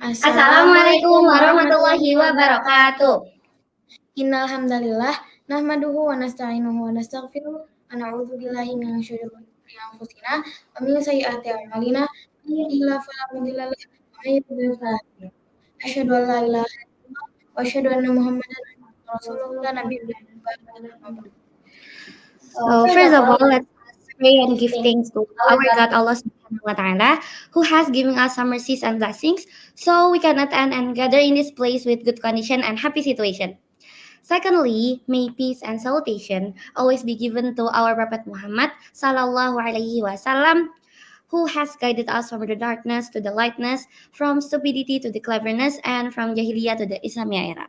Assalamualaikum warahmatullahi wabarakatuh. Innal hamdalillah nahmaduhu wa nasta'inuhu wa nastaghfiruh wa na'udzu billahi min syururi anfusina wa min sayyiati a'malina. May yahdihillahu fala mudilla lahu wa may yudlil fala hadiya lahu. Asyhadu an la ilaha illallah wa asyhadu anna Muhammadan rasulullah la nabiyya ba'dahu. So first of all, let's pray and give thanks to our God Allah Subhanahu wa Taala, who has given us some mercies and blessings, so we can attend and gather in this place with good condition and happy situation. Secondly, may peace and salutation always be given to our Prophet Muhammad Sallallahu Alaihi Wasallam, who has guided us from the darkness to the lightness, from stupidity to the cleverness, and from Jahiliyah to the Islamic era.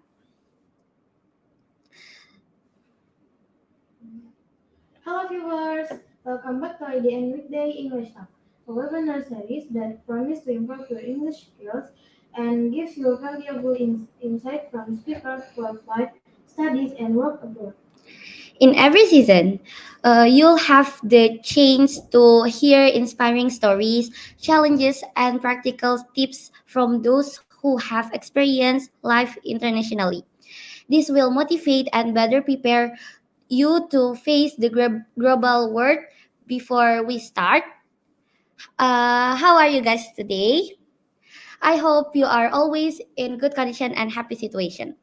Hello viewers, welcome back to IDN Weekday English Talk, a webinar series that promises to improve your English skills and gives you valuable insight from speakers who have life, studies, and work abroad. In every season, you'll have the chance to hear inspiring stories, challenges, and practical tips from those who have experienced life internationally. This will motivate and better prepare you to face the global world. Before we start, how are you guys today? I hope you are always in good condition and happy situation.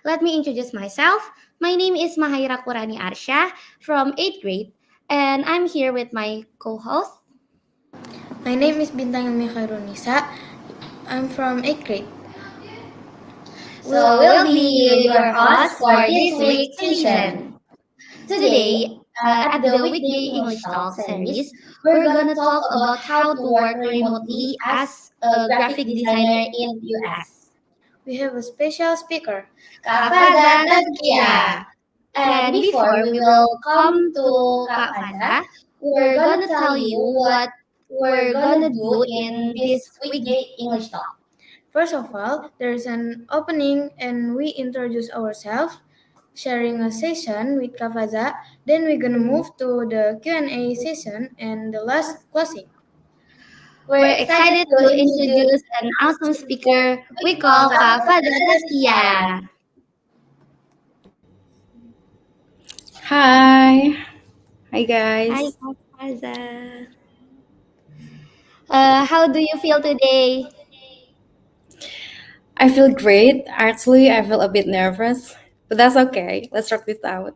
Let me introduce myself. My name is Mahaira Qurani Arsya from 8th grade, and I'm here with my co-host. My name is Bintang Nisa. I'm from 8th grade. So we'll be your host for this week's session. Today, at the Weekday English Talk series, we're gonna talk about how to work remotely as a graphic designer in US. We have a special speaker, Faza Tazkia. And before we will come to Kak Faza, we're gonna tell you what we're gonna do in this Weekday English Talk. First of all, there's an opening and we introduce ourselves, sharing a session with Kafaza. Then we're gonna move to the Q&A session and the last closing. We're excited to introduce an awesome speaker we call Kak Faza Tazkia. Hi. Hi guys. Hi Kak Faza. How do you feel today? I feel great. Actually, I feel a bit nervous, but that's okay. Let's rock this out.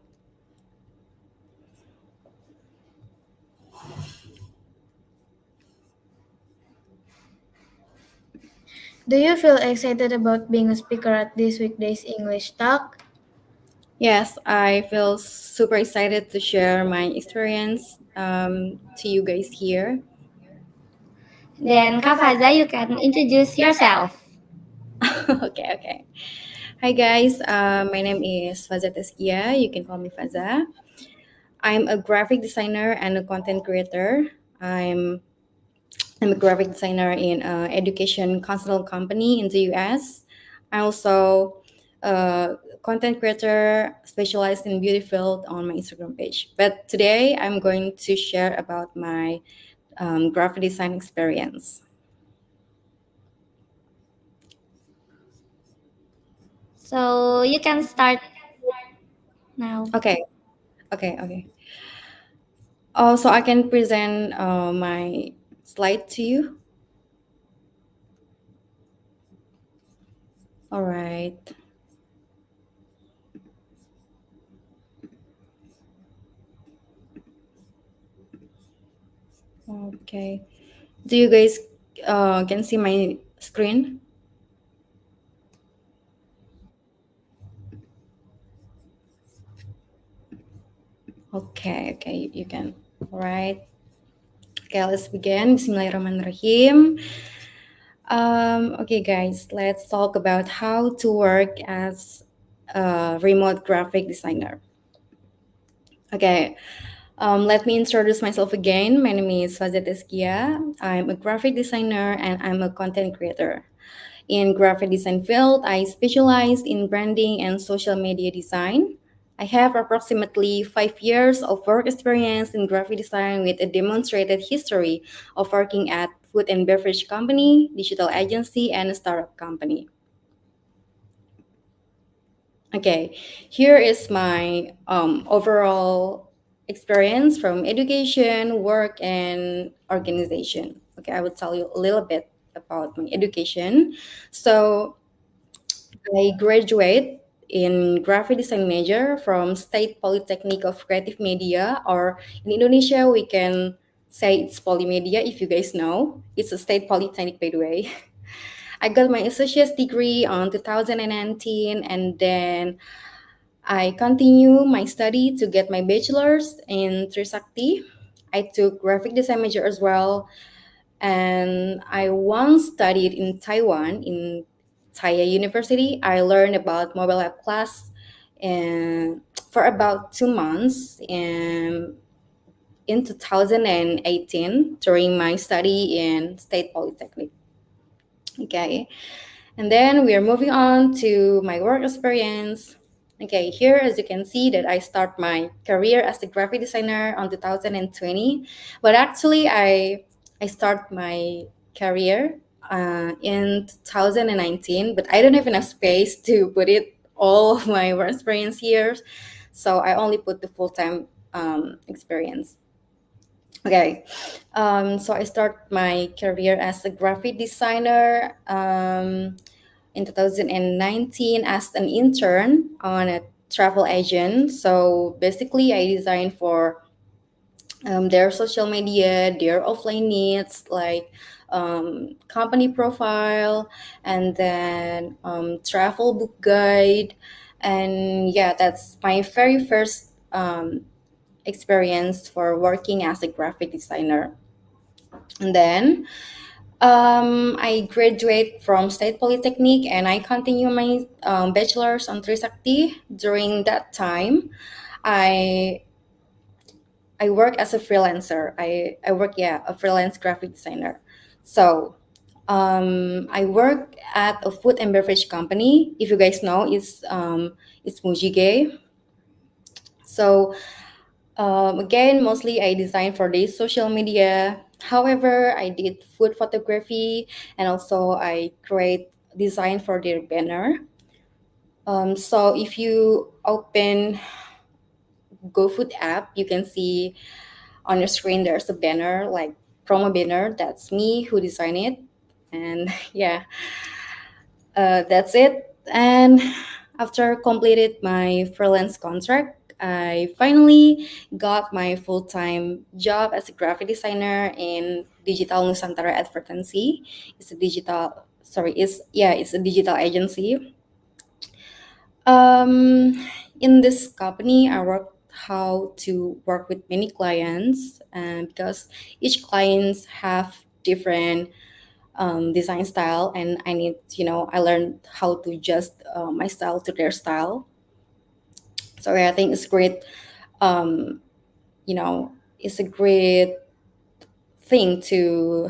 Do you feel excited about being a speaker at this weekday's English talk? Yes, I feel super excited to share my experience to you guys here. Then Kak Faza, you can introduce yourself. Okay. Hi guys, my name is Faza Tazkia. You can call me Faza. I'm a graphic designer and a content creator. I'm a graphic designer in an education consultant company in the US. I'm also a content creator specialized in beauty field on my Instagram page. But today I'm going to share about my graphic design experience. So you can start now. Okay. So I can present my slide to you. All right. Okay. Do you guys can see my screen? Okay, you can. All right. Okay, let's begin. Bismillahirrahmanirrahim. Okay, guys, let's talk about how to work as a remote graphic designer. Okay, let me introduce myself again. My name is Faza Tazkia. I'm a graphic designer and I'm a content creator. In graphic design field, I specialize in branding and social media design. I have approximately 5 years of work experience in graphic design with a demonstrated history of working at food and beverage company, digital agency, and a startup company. Okay, here is my overall experience from education, work, and organization. Okay, I will tell you a little bit about my education. So I graduate in graphic design major from State Polytechnic of Creative Media, or in Indonesia we can say it's Polymedia if you guys know. It's a state polytechnic, by the way. I got my associate's degree on 2019, and then I continue my study to get my bachelor's in Trisakti. I took graphic design major as well, and I once studied in Taiwan in Taya University. I learned about mobile app class and for about 2 months in 2018 during my study in State Polytechnic. Okay. And then we are moving on to my work experience. Okay, here as you can see that I start my career as a graphic designer on 2020, but actually I start my career in 2019, but I don't have enough space to put it all of my work experience here, so I only put the full time experience. Okay, so I start my career as a graphic designer in 2019 as an intern on a travel agent. So basically, I designed for their social media, their offline needs, like company profile, and then travel book guide. And yeah, that's my very first experience for working as a graphic designer. And then I graduate from State Polytechnic and I continue my bachelor's on Trisakti. During that time, I I work as a freelancer. I work, yeah, a freelance graphic designer. So I work at a food and beverage company. If you guys know, it's Mujige. So again, mostly I design for the social media. However, I did food photography and also I create design for their banner. So if you open GoFood app, you can see on your screen there's a banner like promo banner. That's me who designed it, and yeah, that's it. And after completed my freelance contract, I finally got my full-time job as a graphic designer in Digital Nusantara Advertancy. It's a digital, sorry, it's a digital agency. Um, in this company, I work how to work with many clients, and because each clients have different design style, and I learned how to adjust my style to their style. So yeah, I think it's great. Um, it's a great thing to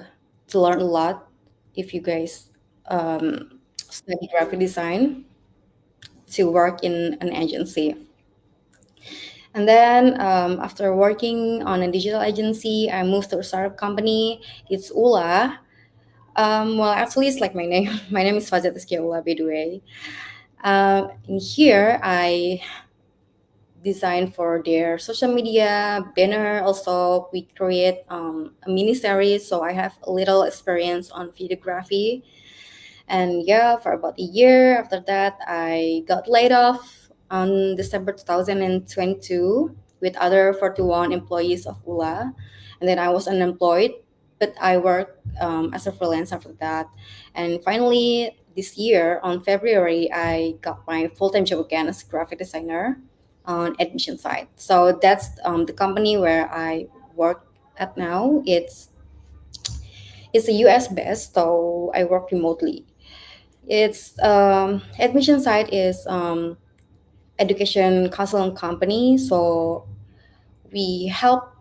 learn a lot if you guys study graphic design to work in an agency. And then after working on a digital agency, I moved to a startup company. It's Ula. Well, actually, it's like my name. My name is Faza Tazkia Ula, by the way. In here, I design for their social media banner. Also, we create a mini series, so I have a little experience on videography. And yeah, for about a year after that, I got laid off on December 2022 with other 41 employees of ULA. And then I was unemployed, but I worked as a freelance after that. And finally, this year on February, I got my full time job again as a graphic designer on admission side. So that's the company where I work at now. It's a US based, so I work remotely. Its admission side is education consultant company. So we help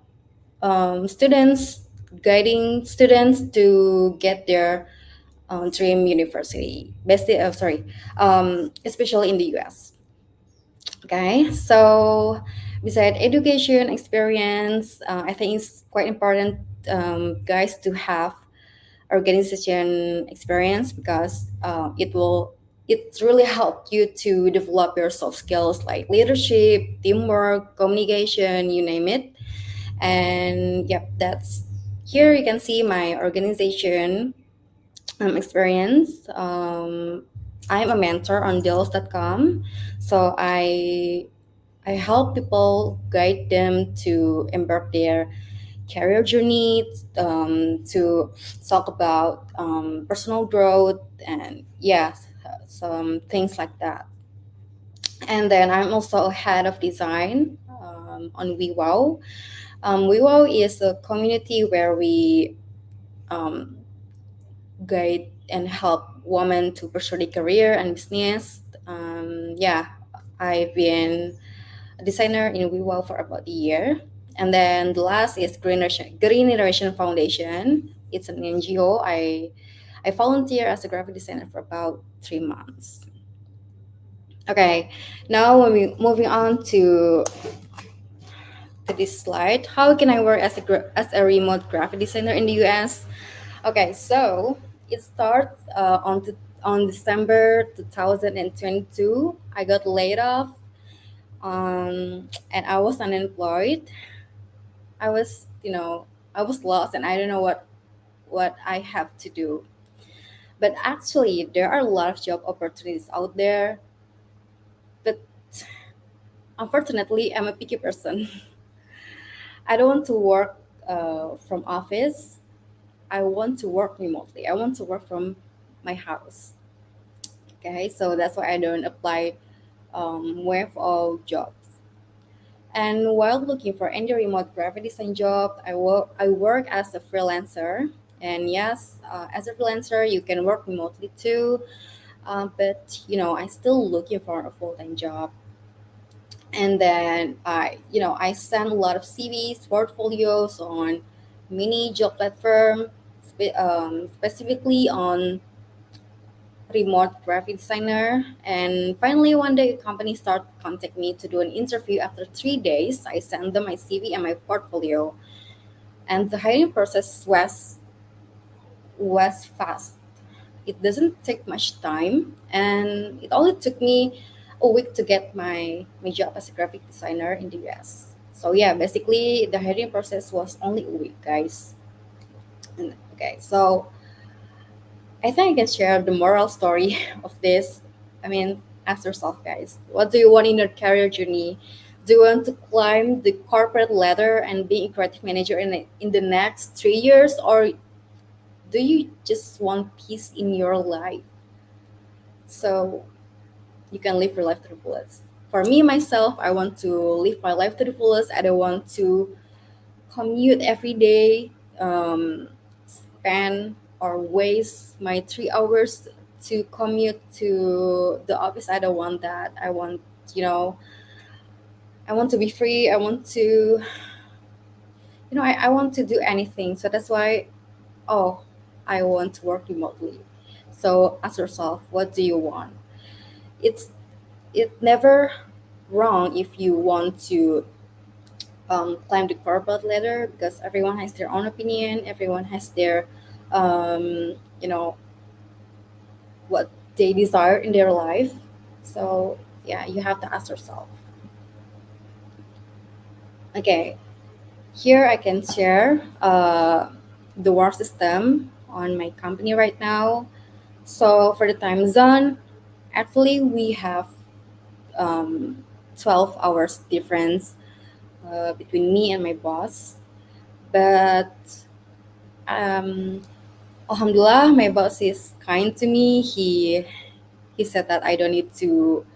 students, guiding students to get their dream university. Especially in the US. Okay, so beside education experience, I think it's quite important, guys, to have organization experience because it really helped you to develop your soft skills like leadership, teamwork, communication, you name it. And yep, that's here you can see my organization experience. I'm a mentor on deals.com, so I help people, guide them to embark their career journey, to talk about personal growth, and yeah, some things like that. And then I'm also head of design on WeWow. WeWow is a community where we um, guide and help women to pursue their career and business. Yeah, I've been a designer in WeWow for about a year. And then the last is Green Generation Foundation. It's an NGO. I volunteer as a graphic designer for about 3 months. Okay, now when we moving on to this slide, how can I work as as a remote graphic designer in the US? Okay, so it starts on December 2022. I got laid off, and I was unemployed. I was, I was lost, and I don't know what I have to do. But actually, there are a lot of job opportunities out there. But unfortunately, I'm a picky person. I don't want to work from office. I want to work remotely. I want to work from my house. Okay, so that's why I don't apply web of jobs. And while looking for any remote graphic design job, I work as a freelancer. And yes, as a freelancer, you can work remotely too. But I still looking for a full time job. And then I send a lot of CVs, portfolios on mini job platform, specifically on remote graphic designer. And finally, one day, a company started contact me to do an interview. After 3 days, I sent them my CV and my portfolio, and the hiring process was fast. It doesn't take much time, and it only took me a week to get my job as a graphic designer in the US. So yeah, basically the hiring process was only a week, guys. And, okay, so I think I can share the moral story of this. I mean, ask yourself, guys, what do you want in your career journey? Do you want to climb the corporate ladder and be a creative manager in the next 3 years, or do you just want peace in your life so you can live your life to the fullest? For me, myself, I want to live my life to the fullest. I don't want to commute every day, spend or waste my 3 hours to commute to the office. I don't want that. You know, I want to be free. I want to do anything. So that's why, oh, I want to work remotely. So ask yourself, what do you want? It's it never wrong if you want to climb the corporate ladder, because everyone has their own opinion. Everyone has their you know what they desire in their life. So yeah, you have to ask yourself. Okay, here I can share the work system on my company right now. So for the time zone, actually we have um, 12 hours difference between me and my boss. But um, alhamdulillah, my boss is kind to me. He said that I don't need to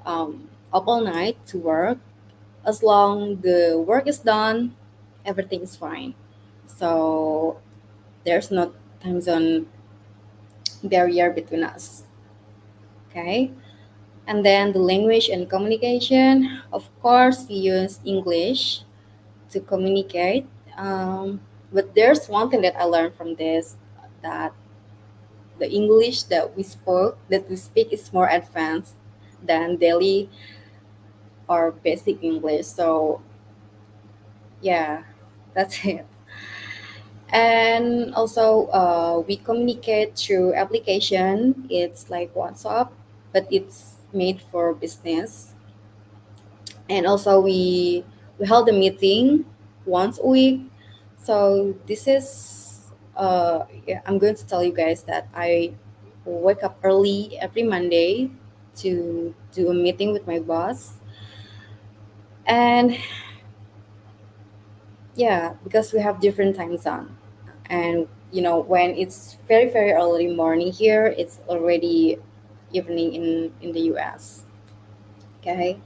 up all night to work. As long the work is done, everything is fine. So there's no time zone barrier between us. Okay. And then the language and communication. Of course, we use English to communicate. But there's one thing that I learned from this, that the English that we speak is more advanced than daily or basic English. So yeah, that's it. And also, we communicate through application. It's like WhatsApp, but it's made for business. And also, we held a meeting once a week. So this is yeah, I'm going to tell you guys that I wake up early every Monday to do a meeting with my boss. And yeah, because we have different time zone. And when it's very very early morning here, it's already evening in the US. Okay.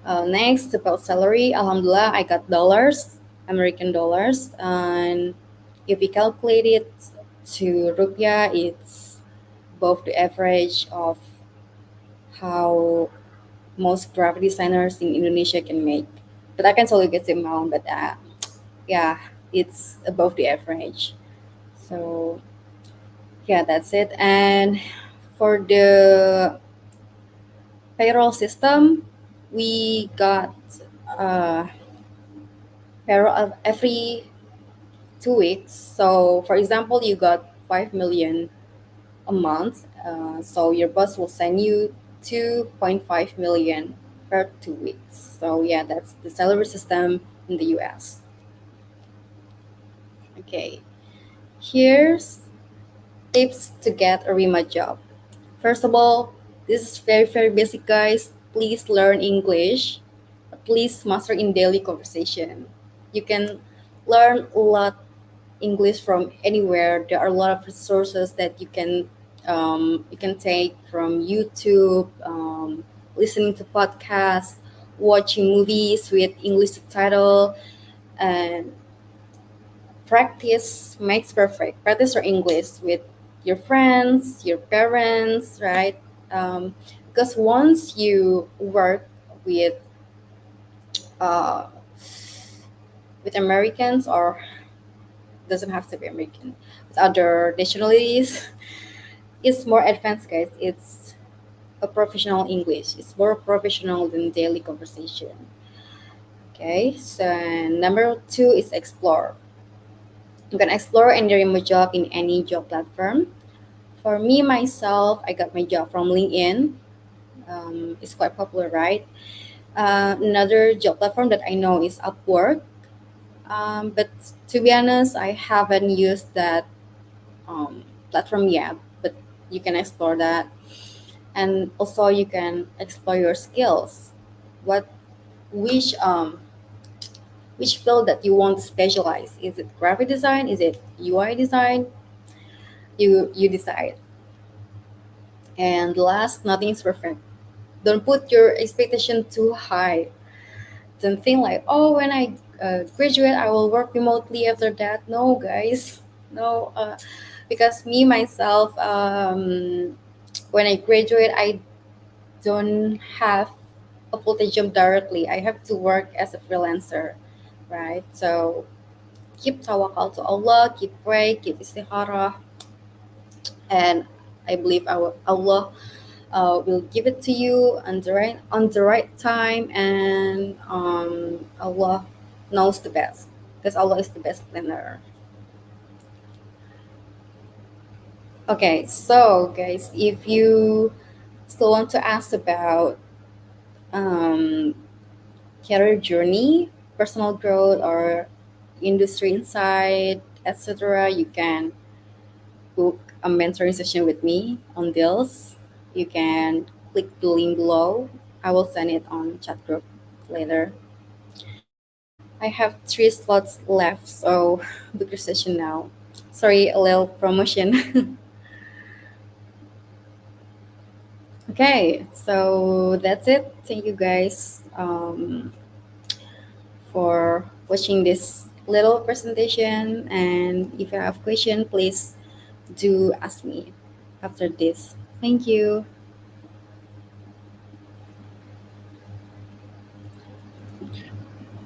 Next, about salary, alhamdulillah, I got dollars, American dollars. And if we calculate it to rupiah, it's above the average of how most graphic designers in Indonesia can make. But I can tell you guys the amount, but yeah, it's above the average. So yeah, that's it. And for the payroll system, we got uh, payroll of every 2 weeks. So for example, you got 5 million a month. So your boss will send you 2.5 million per 2 weeks. So yeah, that's the salary system in the US. Okay, here's tips to get a remote job. First of all, this is very, very basic, guys. Please learn English. At least master in daily conversation. You can learn a lot English from anywhere. There are a lot of resources that you can take from YouTube, listening to podcasts, watching movies with English subtitle, and practice makes perfect. Practice your English with your friends, your parents, right? Because once you work with uh, with Americans, or doesn't have to be American, with other nationalities, it's more advanced, guys. It's a professional English. It's more professional than daily conversation. Okay, so number two is explore. You can explore and remote job in any job platform. For me myself, I got my job from LinkedIn. It's quite popular, right? Another job platform that I know is Upwork. But to be honest, I haven't used that platform yet. But you can explore that, and also you can explore your skills. What which field that you want to specialize? Is it graphic design? Is it UI design? You decide. And last, nothing is perfect. Don't put your expectation too high. Don't think like, oh, when I graduate, I will work remotely after that. No, guys, no. Because me myself, when I graduate, I don't have a full-time job directly. I have to work as a freelancer, right? So keep tawakal to Allah, keep pray, keep istikharah, and I believe Allah will give it to you on the right time, and Allah knows the best, because Allah is the best planner. Okay, so guys, if you still want to ask about um, career journey, personal growth, or industry insight, etc., you can book a mentoring session with me on Deals. You can click the link below. I will send it on chat group later. I have 3 slots left, so book your session now. Sorry, a little promotion. Okay, so that's it. Thank you guys for watching this little presentation. And if you have question, please do ask me after this. Thank you.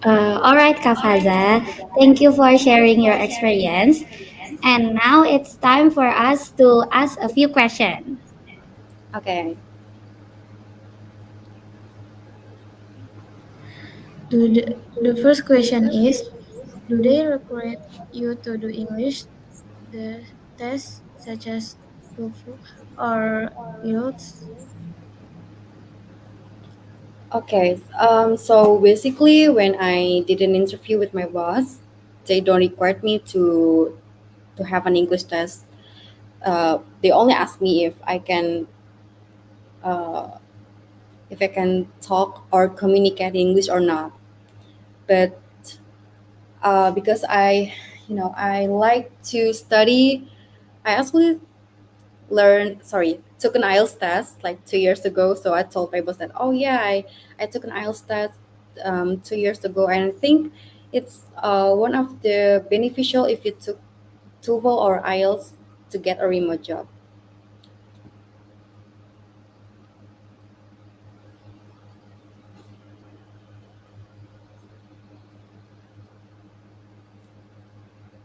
All right, Kafaza. Thank you for sharing your experience. And now it's time for us to ask a few questions. Okay. The first question is, Do they require you to do English the tests such as TOEFL or IELTS? Okay, so basically, when I did an interview with my boss, they don't require me to have an English test. They only ask me uh, if I can talk or communicate English or not. But because I like to study, I actually took an IELTS test like 2 years ago. So I told my boss that, oh yeah, I took an IELTS test 2 years ago, and I think it's one of the beneficial if you took TOEFL or IELTS to get a remote job.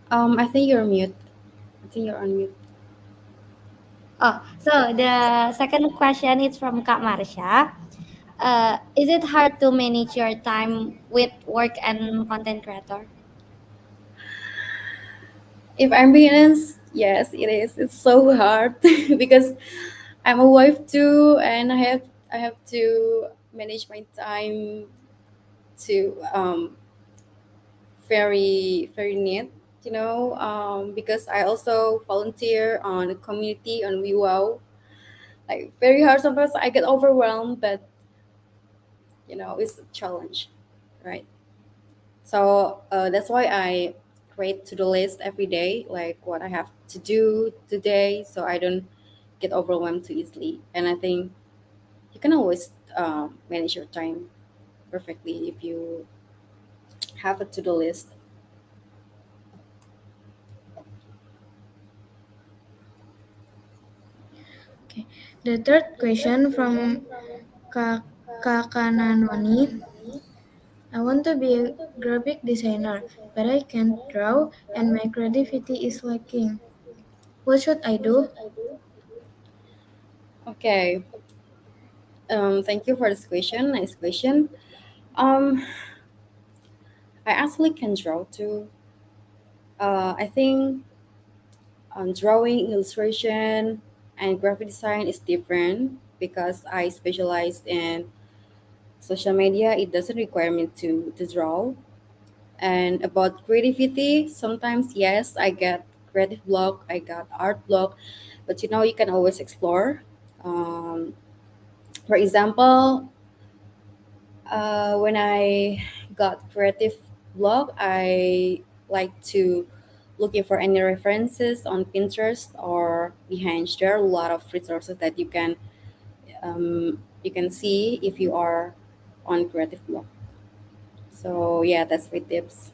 I think you're mute. I think you're on mute. Oh, so the second question is from Kak Marsha. Is it hard to manage your time with work and content creator? If I'm being honest, yes, it is. It's so hard because I'm a wife too, and I have to manage my time to very neat, because I also volunteer on a community on WeWow. Like very hard sometimes. I get overwhelmed, but it's a challenge, right? So that's why I create to-do list every day, like what I have to do today, so I don't get overwhelmed too easily. And I think you can always manage your time perfectly if you have a to-do list. Okay. The third question from Kakananoni. I want to be a graphic designer, but I can't draw and my creativity is lacking. What should I do? Okay. Thank you for this question. Nice question. Um, I actually can draw too. I think drawing, illustration, and graphic design is different because I specialize in social media. It doesn't require me to draw. And about creativity, sometimes yes, I get creative block, I got art block, but you can always explore. Um, for example, when I got creative block, I like to looking for any references on Pinterest or Behance. There are a lot of resources that you can see if you are on creative block. So yeah, that's my tips.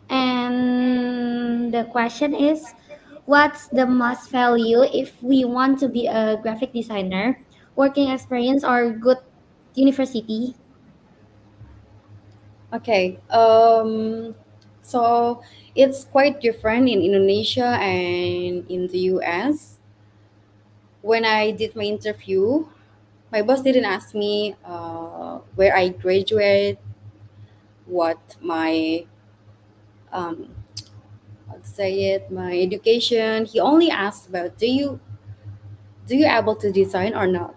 And the question is, what's the must value if we want to be a graphic designer, working experience, or good university? Okay. So it's quite different in Indonesia and in the US. When I did my interview, my boss didn't ask me where I graduate, what my um, how to say it, my education. He only asked about do you able to design or not?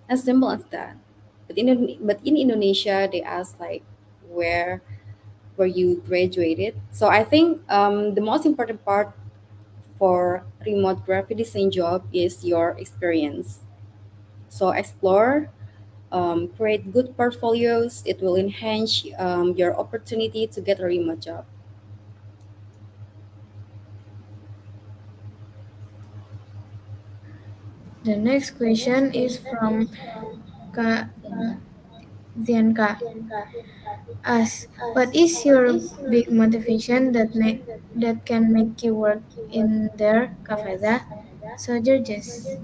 As simple as that. But in Indonesia, they ask like where you graduated. So I think the most important part for remote graphic design job is your experience. So explore, create good portfolios. It will enhance your opportunity to get a remote job. The next question is from Ka Zianka. Ask, what is your big motivation that can make you work in there, Kafaza? So Georges.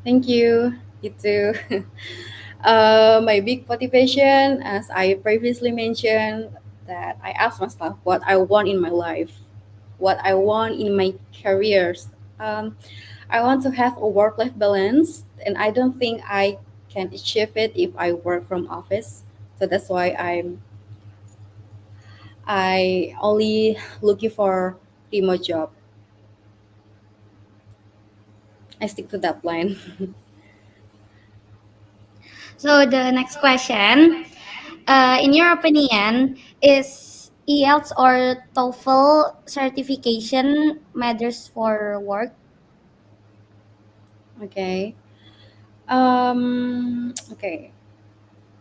Thank you. You too. My big motivation, as I previously mentioned, that I ask myself what I want in my life, what I want in my careers. Um, I want to have a work-life balance, and I don't think I can achieve it if I work from office. So that's why I only looking for remote job. I stick to that plan. So the next question, in your opinion, is IELTS or TOEFL certification matters for work? Okay. Okay.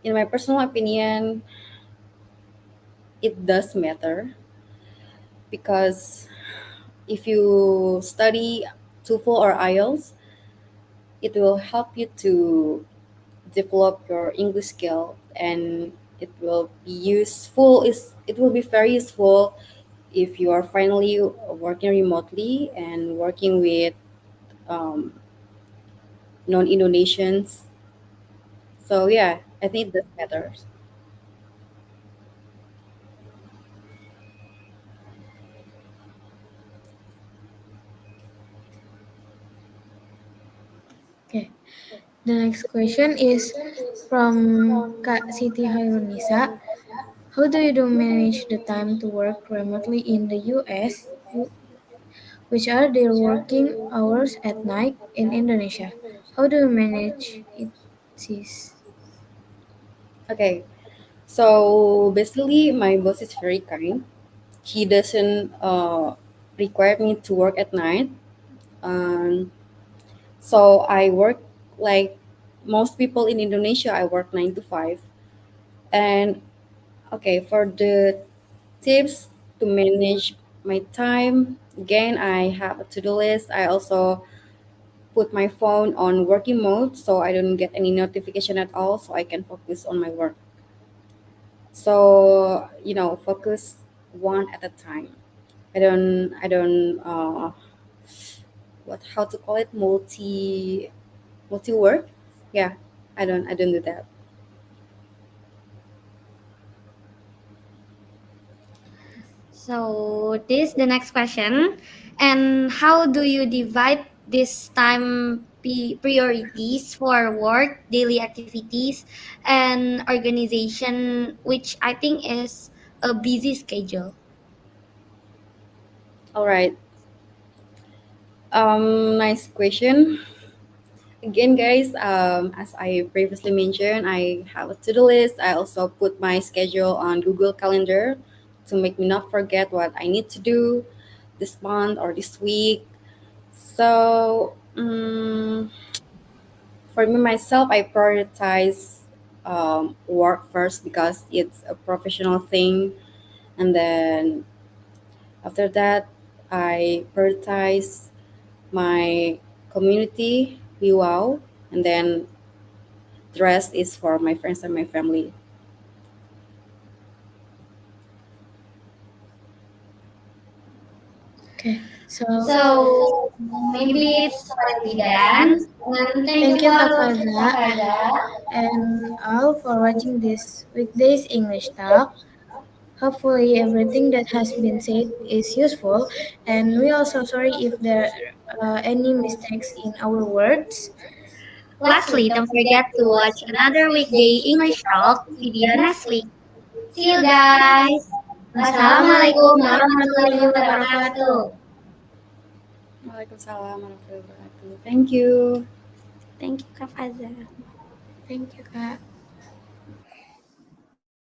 In my personal opinion, it does matter because if you study TOEFL or IELTS, it will help you to develop your English skill, and it will be useful. It will be very useful if you are finally working remotely and working with um, non-Indonesians. So yeah, I think that matters. Okay. The next question is from Kak Siti Hairunisa. How do you do manage the time to work remotely in the US? Which are their working hours at night in Indonesia? How do you manage it, sis? Okay, so basically, my boss is very kind. He doesn't require me to work at night. Um, so I work like most people in Indonesia. I work 9 to 5. And okay, for the tips to manage my time, again, I have a to-do list. I also put my phone on working mode so I don't get any notification at all, so I can focus on my work. So focus one at a time. I don't what how to call it, multi work. Yeah, I don't do that. So this the next question. And how do you divide this time priorities for work, daily activities, and organization, which I think is a busy schedule? All right. Nice question. Again, guys, as I previously mentioned, I have a to-do list. I also put my schedule on Google Calendar to make me not forget what I need to do this month or this week. So, for me myself, I prioritize work first because it's a professional thing, and then after that, I prioritize my community, wow, and then the rest is for my friends and my family. Okay. So So maybe it's already done. And thank thank you you, Kak for Faza, and all for watching this weekdays English talk. Hopefully, everything that has been said is useful, and we are so sorry if there are any mistakes in our words. Lastly, don't forget to watch another weekday English talk video next week. See you guys. Assalamualaikum Assalamualaikum warahmatullahi warahmatullahi wabarakatuh. wabarakatuh. Waalaikumsalam warahmatullahi wabarakatuh. Thank you. Thank you, Kak Faza. Thank you, Kak.